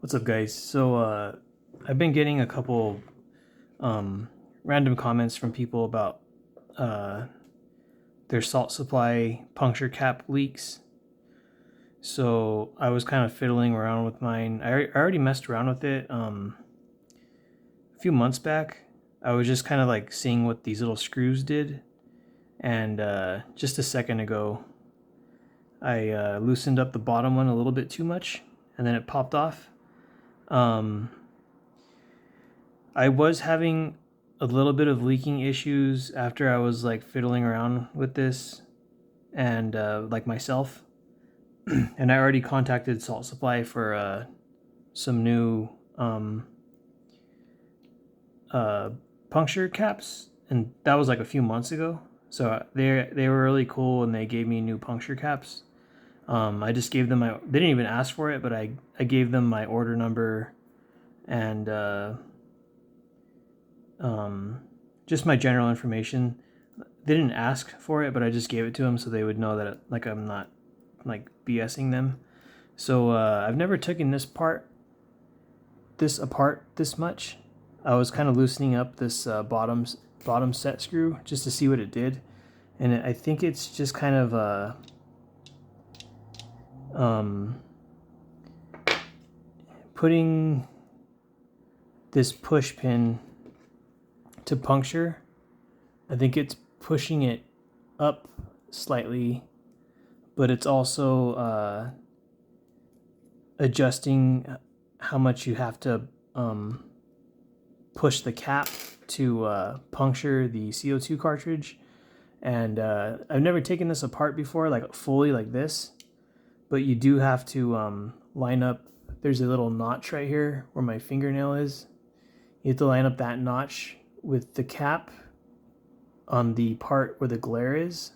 What's up, guys? I've been getting a couple random comments from people about uh, their salt supply puncture cap leaks. So I was kind of fiddling around with mine. I already messed around with it a few months back. I was just kind of like seeing what these little screws did, and just a second ago, I loosened up the bottom one a little bit too much, and then it popped off. Um, I was having a little bit of leaking issues after I was like fiddling around with this and like myself. And I already contacted Salt Supply for some new uh, puncture caps, and that was like a few months ago. So they were really cool, and they gave me new puncture caps. I just gave them they didn't even ask for it, but I gave them my order number and just my general information. They didn't ask for it, but I just gave it to them so they would know that like I'm not like BSing them. So I've never taken this apart this much. I was kind of loosening up this bottom set screw just to see what it did, and I think it's just kind of putting this push pin to puncture. I think it's pushing it up slightly, but it's also adjusting how much you have to push the cap to puncture the CO2 cartridge. And I've never taken this apart before, like fully like this, but you do have to line up. There's a little notch right here where my fingernail is. You have to line up that notch with the cap on the part where the glare is.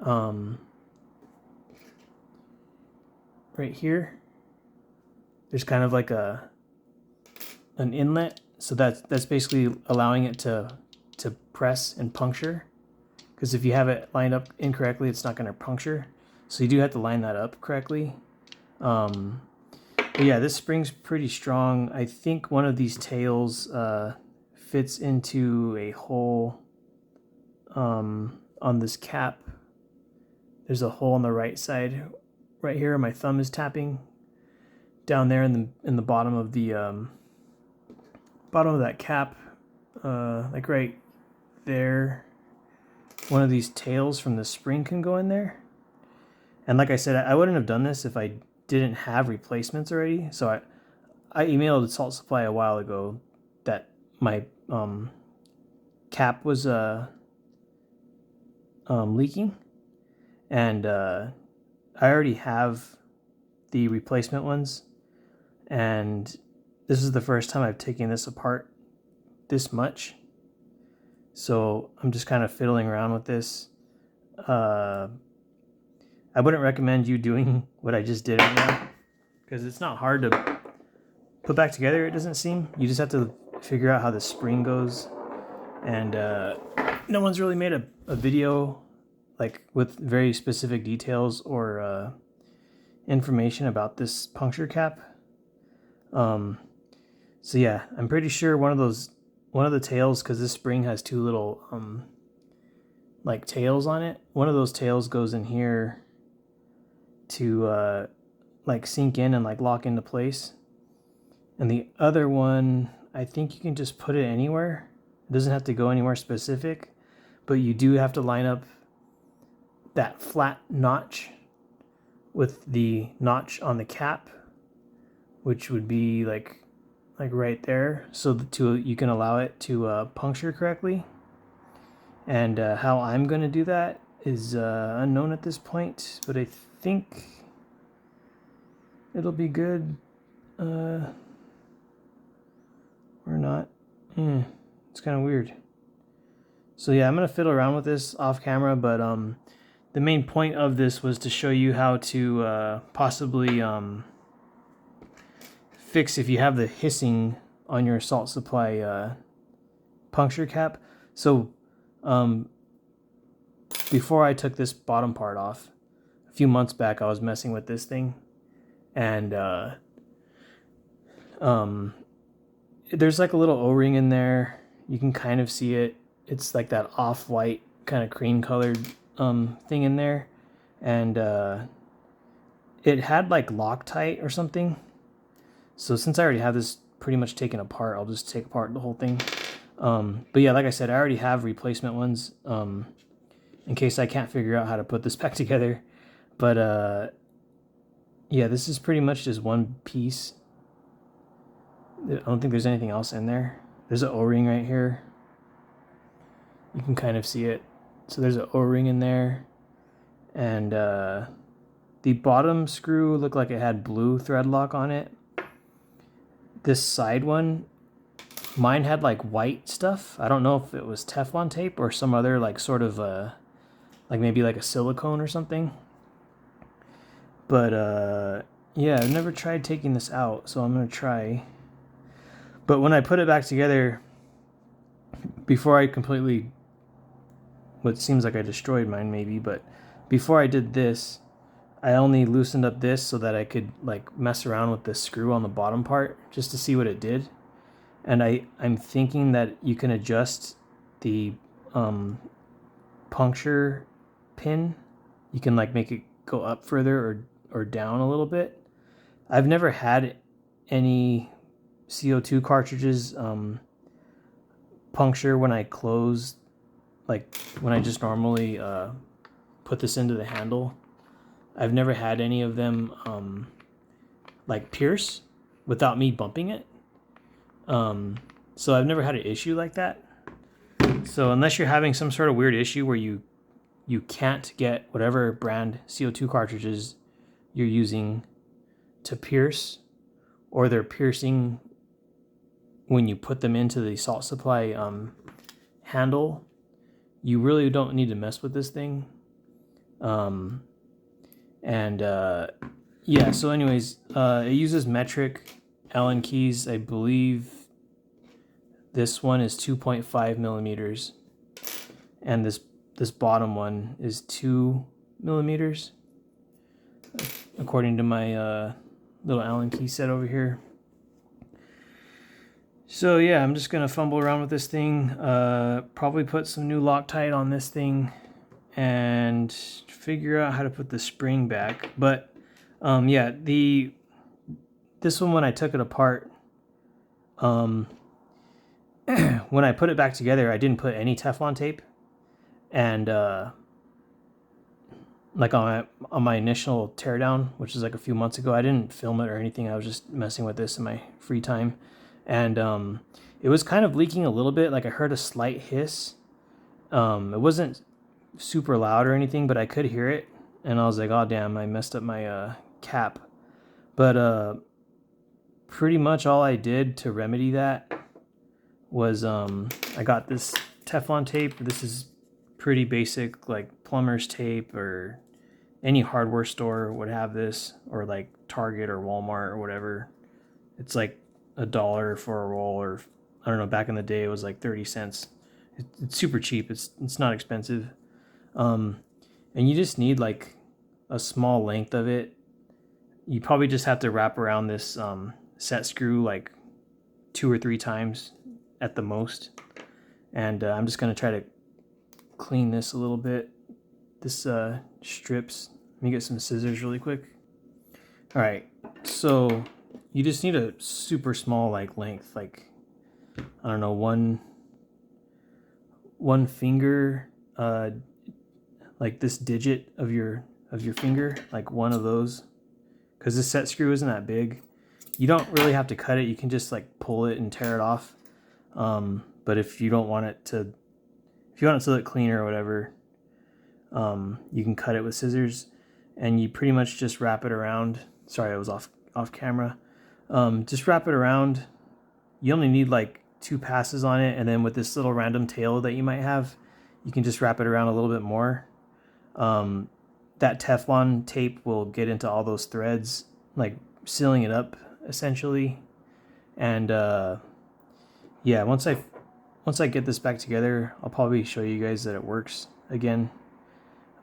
Right here, there's kind of like an inlet, so that's basically allowing it to press and puncture. Because if you have it lined up incorrectly, it's not going to puncture. So you do have to line that up correctly. But yeah, this spring's pretty strong. I think one of these tails fits into a hole on this cap. There's a hole on the right side, right here. My thumb is tapping down there in the bottom of the bottom of that cap, like right there. One of these tails from the spring can go in there. And like I said, I wouldn't have done this if I didn't have replacements already. So I emailed Salt Supply a while ago that my cap was leaking, and I already have the replacement ones, and this is the first time I've taken this apart this much. So I'm just kind of fiddling around with this. I wouldn't recommend you doing what I just did right now, because it's not hard to put back together, it doesn't seem. You just have to figure out how the spring goes. And no one's really made a video like with very specific details or information about this puncture cap. So yeah, I'm pretty sure one of the tails, because this spring has two little like tails on it. One of those tails goes in here to like sink in and like lock into place. And the other one, I think you can just put it anywhere. It doesn't have to go anywhere specific, but you do have to line up that flat notch with the notch on the cap, which would be like right there, so you can allow it to puncture correctly. And how I'm going to do that is unknown at this point, but I think it'll be good. Or not. It's kind of weird. So yeah, I'm going to fiddle around with this off camera, but the main point of this was to show you how to possibly fix if you have the hissing on your Salt Supply puncture cap. So before I took this bottom part off, a few months back I was messing with this thing, and There's like a little O-ring in there. You can kind of see it. It's like that off-white kind of cream colored thing in there. And it had like Loctite or something. So since I already have this pretty much taken apart, I'll just take apart the whole thing. But yeah, like I said, I already have replacement ones in case I can't figure out how to put this back together. But yeah, this is pretty much just one piece. I don't think there's anything else in there. There's an O-ring right here. You can kind of see it. So there's an O-ring in there. And the bottom screw looked like it had blue thread lock on it. This side one, mine had like white stuff. I don't know if it was Teflon tape or some other like sort of like maybe like a silicone or something. But yeah, I've never tried taking this out, so I'm gonna try. But when I put it back together, before I completely, what seems like I destroyed mine maybe, but before I did this, I only loosened up this so that I could like mess around with the screw on the bottom part just to see what it did. And I'm thinking that you can adjust the puncture pin. You can like make it go up further or down a little bit. I've never had any CO2 cartridges puncture when I close, like when I just normally put this into the handle. I've never had any of them like pierce without me bumping it. So I've never had an issue like that. So unless you're having some sort of weird issue where you can't get whatever brand CO2 cartridges you're using to pierce, or they're piercing when you put them into the salt supply handle, you really don't need to mess with this thing. Yeah, so anyways, it uses metric Allen keys. I believe this one is 2.5 millimeters, and this bottom one is 2 millimeters, according to my little Allen key set over here. So yeah, I'm just gonna fumble around with this thing, probably put some new Loctite on this thing, and figure out how to put the spring back. But yeah, this one, when I took it apart, when I put it back together, I didn't put any Teflon tape, and like on my initial teardown, which is like a few months ago, I didn't film it or anything. I was just messing with this in my free time, and it was kind of leaking a little bit. Like I heard a slight hiss. It wasn't super loud or anything, but I could hear it, and I was like, "Oh damn, I messed up my cap." But pretty much all I did to remedy that was I got this Teflon tape. This is pretty basic, like plumber's tape, or any hardware store would have this, or like Target or Walmart or whatever. It's like $1 for a roll, or I don't know, back in the day it was like 30 cents. It's super cheap. It's not expensive. And you just need like a small length of it. You probably just have to wrap around this set screw like 2 or 3 times at the most. And I'm just going to try to clean this a little bit. This strips. Let me get some scissors really quick. All right, so you just need a super small like length, like I don't know, one finger, like this digit of your finger, like one of those, because this set screw isn't that big. You don't really have to cut it. You can just like pull it and tear it off. But if you don't want it to, if you want it to look cleaner or whatever, you can cut it with scissors, and you pretty much just wrap it around. Sorry, I was off camera. Just wrap it around. You only need like 2 passes on it, and then with this little random tail that you might have, you can just wrap it around a little bit more. That Teflon tape will get into all those threads, like sealing it up essentially. And yeah, once I get this back together, I'll probably show you guys that it works again.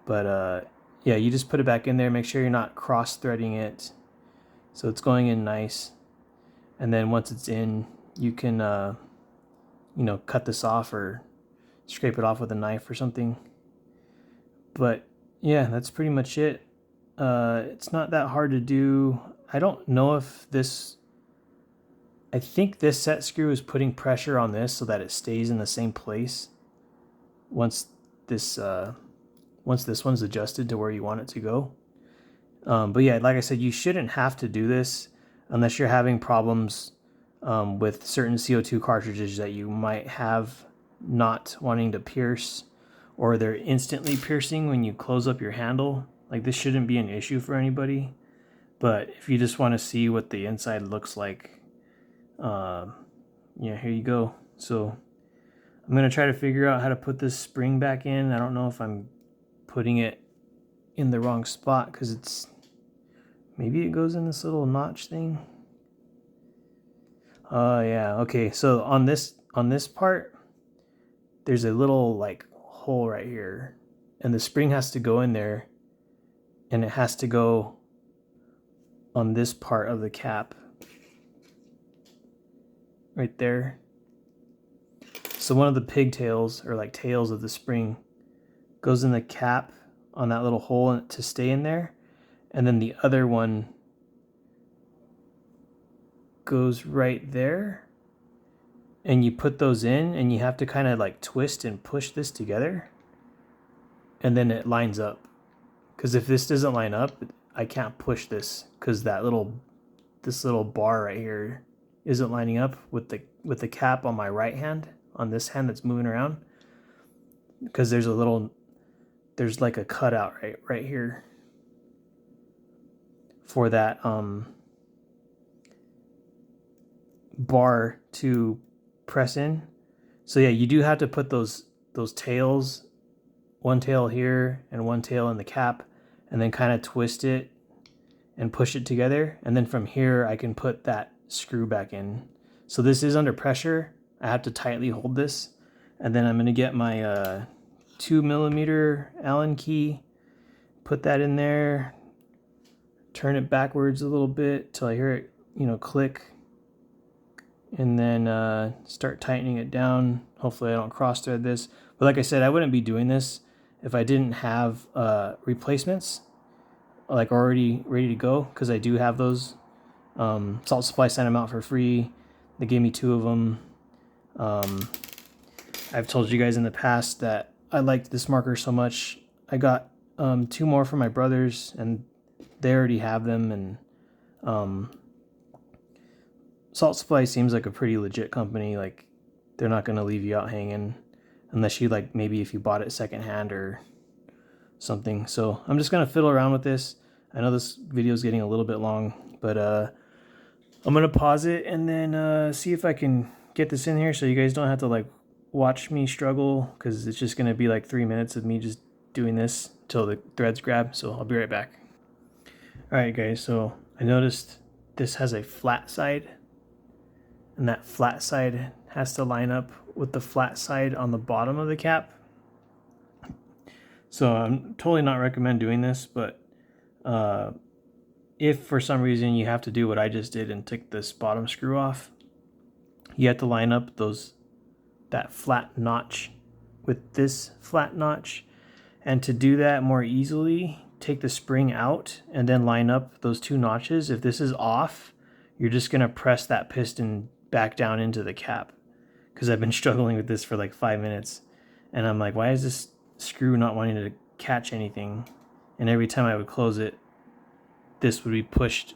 But yeah, you just put it back in there. Make sure you're not cross threading it, so it's going in nice. and then once it's in, you can you know, cut this off or scrape it off with a knife or something. But yeah, that's pretty much it. It's not that hard to do. I don't know if this, I think this set screw is putting pressure on this so that it stays in the same place once this one's adjusted to where you want it to go. But yeah, like I said, you shouldn't have to do this unless you're having problems with certain CO2 cartridges that you might have not wanting to pierce, or they're instantly piercing when you close up your handle. Like, this shouldn't be an issue for anybody. But if you just want to see what the inside looks like, yeah, here you go. So I'm going to try to figure out how to put this spring back in. I don't know if I'm putting it in the wrong spot because it's, maybe it goes in this little notch thing. Yeah, okay. So on this part, there's a little like hole right here, and the spring has to go in there, and it has to go on this part of the cap right there. So one of the pigtails, or like tails of the spring, goes in the cap on that little hole to stay in there, and then the other one goes right there, and you put those in, and you have to kind of like twist and push this together, and then it lines up. Because if this doesn't line up, I can't push this because this little bar right here isn't lining up with the cap on my right hand, on this hand that's moving around, because there's like a cutout right here for that bar to press in. So yeah, you do have to put those tails, one tail here and one tail in the cap, and then kind of twist it and push it together, and then from here I can put that screw back in. So this is under pressure. I have to tightly hold this, and then I'm going to get my 2mm Allen key, put that in there, turn it backwards a little bit till I hear it, you know, click, and then start tightening it down. Hopefully I don't cross thread this. But like I said, I wouldn't be doing this if I didn't have replacements like already ready to go, because I do have those. Salt Supply sent them out for free. They gave me 2 of them. I've told you guys in the past that I liked this marker so much. I got 2 more for my brothers, and they already have them. And Salt Supply seems like a pretty legit company. Like, they're not going to leave you out hanging unless you, like, maybe if you bought it secondhand or something. So I'm just going to fiddle around with this. I know this video is getting a little bit long, but I'm going to pause it and then see if I can get this in here so you guys don't have to like watch me struggle, because it's just going to be like 3 minutes of me just doing this till the threads grab. So I'll be right back. All right, guys, so I noticed this has a flat side, and that flat side has to line up with the flat side on the bottom of the cap. So I'm totally not recommend doing this, but if for some reason you have to do what I just did and take this bottom screw off, you have to line up that flat notch with this flat notch. And to do that more easily, take the spring out and then line up those 2 notches. If this is off, you're just going to press that piston back down into the cap, because I've been struggling with this for like 5 minutes, and I'm like, why is this screw not wanting to catch anything? And every time I would close it, this would be pushed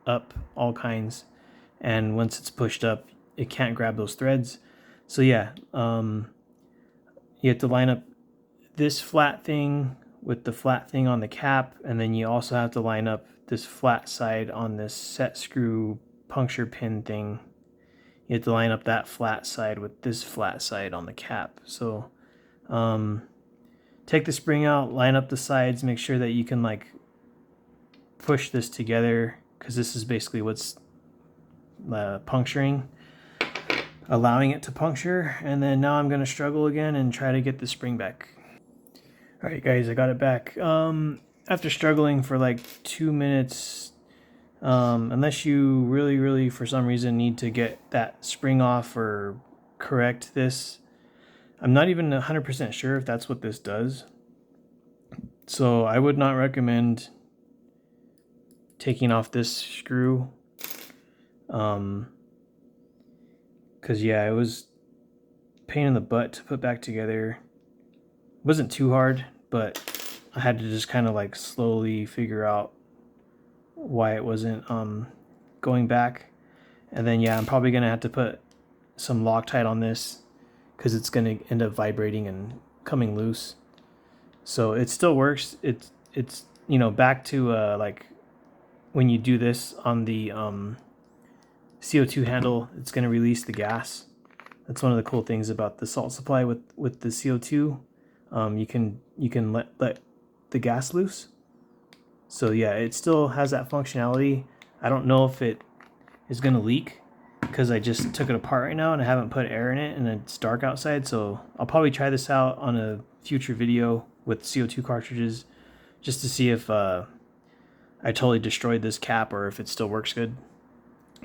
up all kinds, and once it's pushed up, it can't grab those threads. So yeah, you have to line up this flat thing with the flat thing on the cap, and then you also have to line up this flat side on this set screw puncture pin thing. You have to line up that flat side with this flat side on the cap. So take the spring out, line up the sides, make sure that you can like push this together, because this is basically what's puncturing, allowing it to puncture. And then now I'm going to struggle again and try to get the spring back. All right, guys, I got it back. After struggling for like 2 minutes, Unless you really for some reason need to get that spring off or correct this. I'm not even 100% sure if that's what this does. So I would not recommend taking off this screw. Cause yeah, it was a pain in the butt to put back together. It wasn't too hard, but I had to just kind of like slowly figure out why it wasn't going back. And then yeah, I'm probably gonna have to put some Loctite on this because it's gonna end up vibrating and coming loose. So it still works. It's you know, back to like when you do this on the CO2 handle, it's gonna release the gas. That's one of the cool things about the salt supply with the CO2. You can let the gas loose. So yeah, it still has that functionality. I don't know if it is gonna leak because I just took it apart right now and I haven't put air in it and it's dark outside. So I'll probably try this out on a future video with CO2 cartridges just to see if I totally destroyed this cap or if it still works good.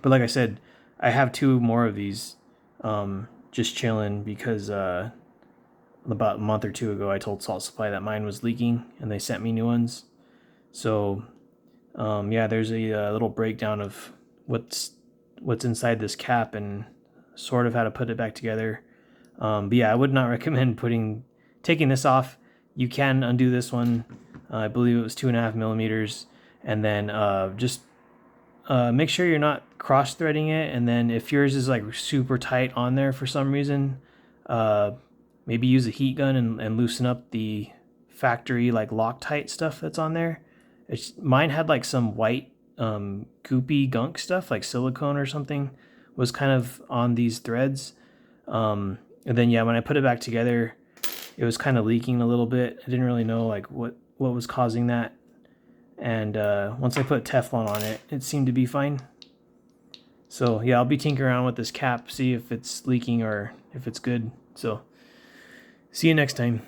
But like I said, I have 2 more of these just chilling because about a month or 2 ago I told Salt Supply that mine was leaking and they sent me new ones. So yeah, there's a little breakdown of what's inside this cap and sort of how to put it back together. But yeah, I would not recommend taking this off. You can undo this one. I believe it was 2.5 millimeters, and then just make sure you're not cross threading it. And then if yours is like super tight on there for some reason, maybe use a heat gun and loosen up the factory like Loctite stuff that's on there. Mine had like some white goopy gunk stuff like silicone or something was kind of on these threads. And then yeah, when I put it back together, it was kind of leaking a little bit. I didn't really know like what was causing that. And once I put Teflon on it, it seemed to be fine. So yeah, I'll be tinkering around with this cap, see if it's leaking or if it's good. So see you next time.